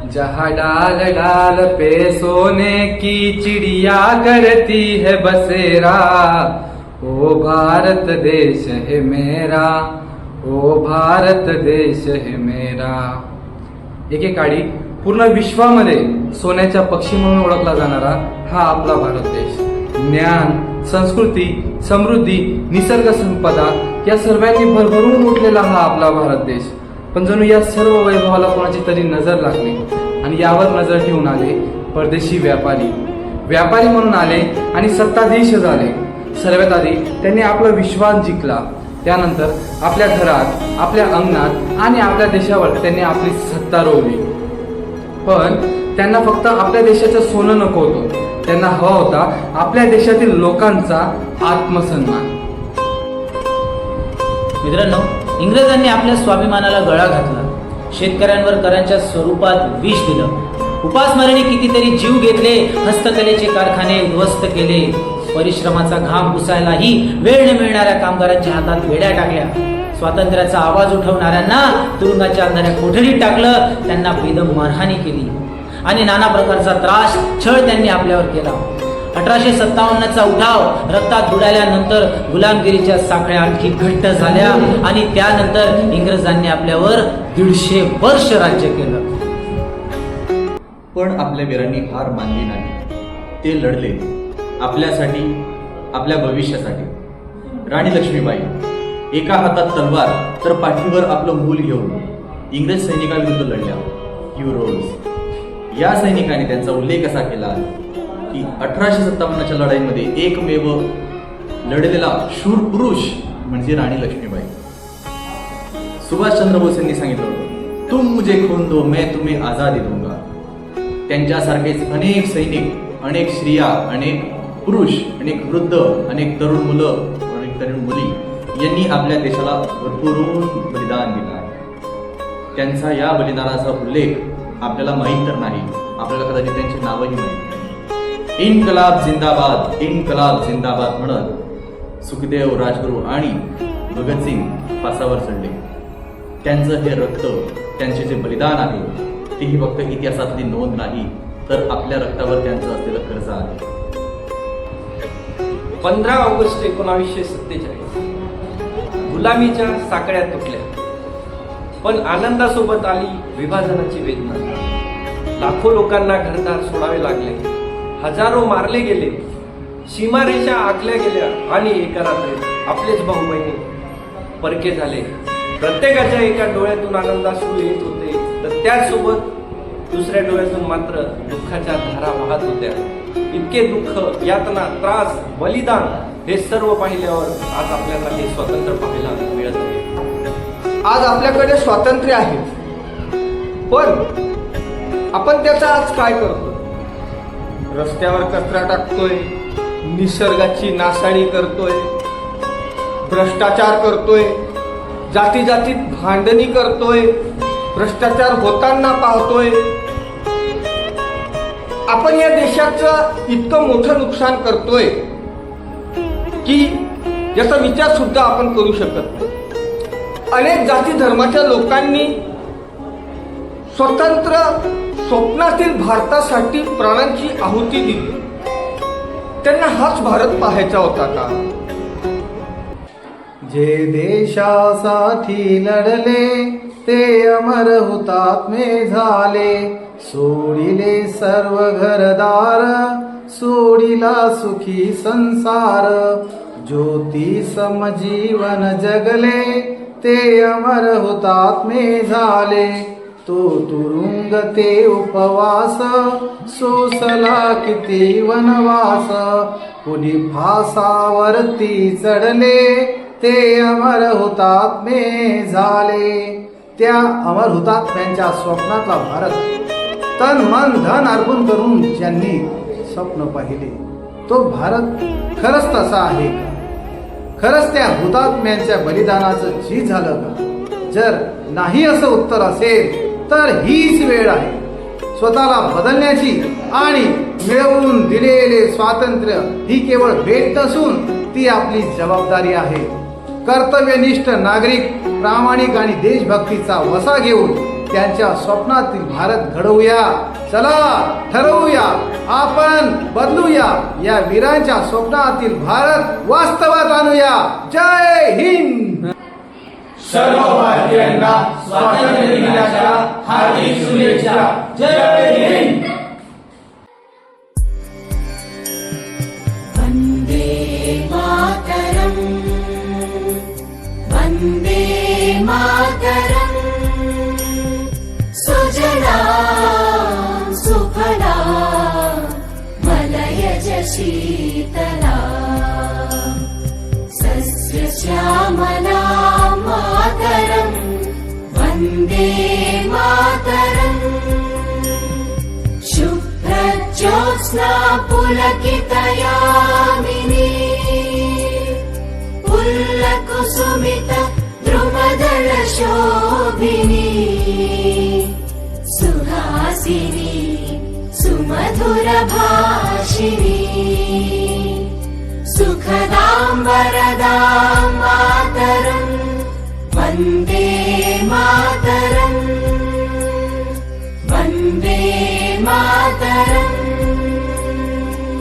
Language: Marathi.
जहाँ डाल डाल पे सोने की चिड़िया करती है बसेरा, ओ भारत देश है मेरा, ओ भारत देश है मेरा। एकेकाळी पूर्ण विश्वामध्ये सोन्याच्या पक्षी म्हणून ओळखला जाणारा हा आपला भारत देश ज्ञान, संस्कृती, समृद्धी, निसर्ग संपदा या सर्वांनी भरभरून उठलेला हा आपला भारत देश. पण जणू या सर्व वैभवाला कोणाची तरी नजर लागली आणि यावर नजर ठेवून आले परदेशी व्यापारी म्हणून आले आणि सत्ताधीश झाले. सर्वात आधी त्यांनी आपला विश्वास जिंकला, त्यानंतर आपल्या घरात, आपल्या अंगणात आणि आपल्या देशावर त्यांनी आपली सत्ता रोवली. पण त्यांना फक्त आपल्या देशाचं सोनं नको होतं, त्यांना हवा होता आपल्या देशातील लोकांचा आत्मसन्मान. मित्रांनो, इंग्रजांनी आपल्या स्वाभिमानाला गळा घातला, शेतकऱ्यांवर करांच्या स्वरूपात विष दिलं, उपासमारीने कितीतरी जीव घेतले, हस्तकलेचे कारखाने उद्ध्वस्त केले, परिश्रमाचा घाम पुसायलाही वेळ न मिळणाऱ्या कामगारांच्या हातात बेड्या टाकल्या, स्वातंत्र्याचा आवाज उठवणाऱ्यांना तुरुंगाच्या अंधाऱ्या कोठडीत टाकलं, त्यांना बेदम मारहाणी केली आणि नाना प्रकारचा त्रास, छळ त्यांनी आपल्यावर केला. 1857चा उठाव रक्तात बुडाल्यानंतर गुलामगिरीच्या साखळ्या आणखी घट्ट झाल्या आणि त्यानंतर इंग्रजांनी आपल्यावर 150 वर्ष राज्य केलं. पण आपल्या वीरांनी हार मानली नाही. ते लढले आपल्यासाठी, आपल्या भविष्यासाठी. राणी लक्ष्मीबाई एका हातात तलवार तर पाठीवर आपलं मूल घेऊन इंग्रज सैनिकांविरुद्ध लढल्या. हिरोज या सैनिकांनी त्यांचा उल्लेख असा केला की 1857च्या लढाईमध्ये एकमेव लढलेला शूर पुरुष म्हणजे राणी लक्ष्मीबाई. सुभाषचंद्र बोस यांनी सांगितलं होतं, तुम मुझे खून दो मैं तुम्हें आजादी दूंगा. त्यांच्यासारखेच अनेक सैनिक, अनेक स्त्रिया, अनेक पुरुष, अनेक वृद्ध, अनेक तरुण मुलं, अनेक तरुण मुली यांनी आपल्या देशाला भरभरून बलिदान दिलं आहे. त्यांचा या बलिदानाचा उल्लेख आपल्याला माहीत तर नाही, आपल्याला कदाचित त्यांची नावही माहीत नाही. इन्कलाब जिंदाबाद, इन्कलाब जिंदाबाद म्हणत सुखदेव, राजगुरू आणि भगतसिंग फासावर चढले. त्यांचं हे रक्त, त्यांचे जे बलिदान आहे तेही फक्त इतिहासातली नोंद नाही, तर आपल्या रक्तावर त्यांचं असलेलं कर्ज आहे. 15 ऑगस्ट 1947 गुलामीच्या साकळ्या तुटल्या, पण आनंदासोबत आली विभाजनाची वेदना. लाखो लोकांना घरदार सोडावे लागले, हजारो मारले गेले, सीमारेषा आखल्या गेल्या आणि एका रात्रीत आपलेच भाऊ बहिणी परके झाले. प्रत्येकाच्या एका डोळ्यातून आनंदाश्रू येत होते, तर त्याचसोबत दुसऱ्या डोळ्यातून मात्र दुःखाच्या धारा वाहत होत्या. इतके दुःख, यातना, त्रास, बलिदान हे सर्व पाहिल्यावर आज आपल्याला हे स्वातंत्र्य पाहायला मिळत आहे. आज आपल्याकडे स्वातंत्र्य आहे, पण आपण त्याचा आज काय करतो? रस्त्यावर कचरा टाकतोय, निसर्गाची नासाडी करतोय, भ्रष्टाचार करतोय, जाती जातीत भांडणी करतोय, भ्रष्टाचार होताना पाहतोय. आपण या देशाचं इतकं मोठं नुकसान करतोय की याचा विचार सुद्धा आपण करू शकत नाही. अनेक जाती धर्माच्या लोकांनी स्वतंत्र स्वप्नातील भारतासाठी प्राणांची आहुती दिली. त्यांना हाच भारत पाहायचा होता का? जे देशासाठी लढले ते अमर हुतात्मे झाले. सोडिले सर्व घरदार, सोडिला सुखी संसार. ज्योती समजीवन जगले ते अमर हुतात्मे झाले. तो तुरुंग ते उपवास, सोसला किती वनवास. कुणी फासावरती चढले ते अमर हुतात्मे झाले. त्या अमर हुतात्म्यांच्या स्वप्नातला भारत तन मन धन अर्पण करून ज्यांनी स्वप्न पाहिले, तो भारत खरंच तसा आहे का? खरंच त्या हुतात्म्यांच्या बलिदानाचं झीज झालं का? जर नाही असं उत्तर असेल तर हीच वेळ आहे स्वतःला बदलण्याची आणि मिळवून दिलेले स्वातंत्र्य ही केवळ भेट नसून ती आपली जबाबदारी आहे. कर्तव्यनिष्ठ नागरिक, प्रामाणिक आणि देशभक्तीचा वसा घेऊन त्यांच्या स्वप्नातील भारत घडवूया. चला ठरवूया, आपण बदलूया, या वीरांच्या स्वप्नातील भारत वास्तवात आणूया. जय हिंद. सर्व भारतीयांना स्वातंत्र्य दिनाच्या हार्दिक शुभेच्छा. जय हिंद. वन्दे मातरम् वन्दे मातरम् सुजला सुफला मलयज शीतला सस्यश्यामला मातरम् वन्दे मातरम् शुभ्रज्योत्स्ना पुलकितयामिनी पुल्लकुसुमित द्रुमदल शोभिनी सुहासिनी सुमधुर भाषिणी सुखदां वरदां मातरम् वन्दे मातरम् वन्दे मातरम्.